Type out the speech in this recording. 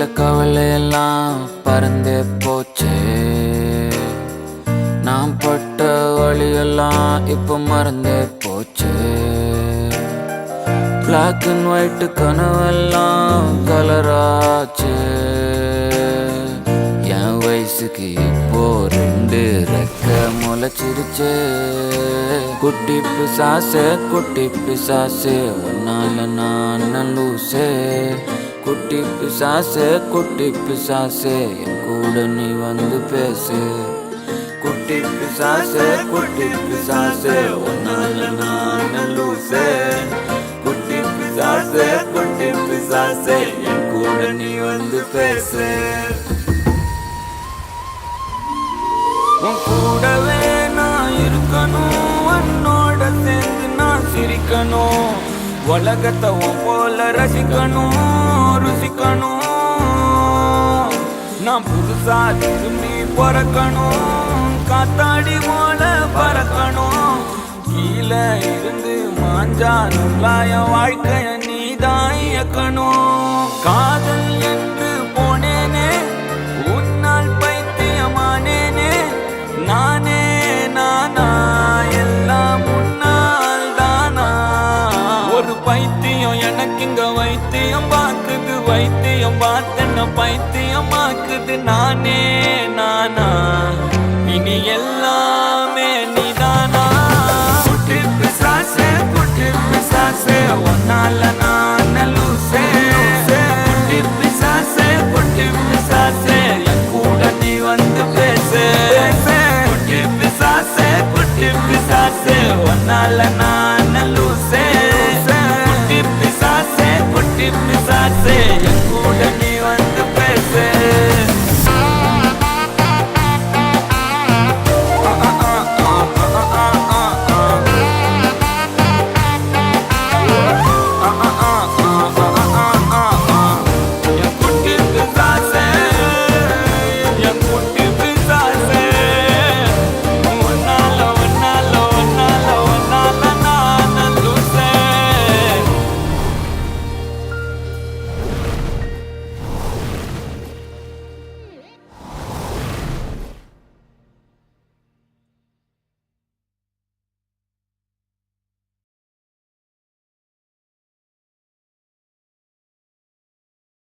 மனசுக்குள்ள கவலையெல்லாம் பறந்தே போச்சே. நான் பட்ட வழியெல்லாம் இப்ப மறந்தே போச்சே. பிளாக் அண்ட் ஒயிட் கனவெல்லாம் கலராச்சு. என் வயசுக்கு இப்போ 2 ரெக்க முளைச்சிருச்சே. குட்டி பிசாசே குட்டி பிசாசே உன்னால நான் லூசே. குட்டி பிசாசே குட்டி பிசாசே என் கூட நீ வந்து பேசு. குட்டி பிசாசே குட்டி பிசாசே உன்னால நான் லூசே. குட்டி பிசாசே குட்டி பிசாசே என் கூட நீ வந்து பேசு. உன் கூடவே நான் இருக்கணும், உன்னோட சேர்ந்து நான் சிரிக்கணும். உலகத்தை போல ரசிக்கணும் ருசிக்கணும். நான் புதுசா திரும்பி பிறக்கணும், காத்தாடி போல பறக்கணும். கீழே இருந்து மாஞ்சா நுள்ளாய வாழ்க்கைய நீதான் இயக்கணும். காதல் என்று போனேனே, உன்னால் பைத்தியமானேனே. நானே நானா எல்லாம் முன்னால் தானா. ஒரு பைத்தியம் எனக்கு இங்க வைத்தியம் பார்க்குது, வைத்தியம் பார்த்தென்ன பைத்தியமாக்குது. நானே நானா இனி எல்லாமே நீதானா. குட்டி பிசாசே குட்டி பிசாசே உன்னால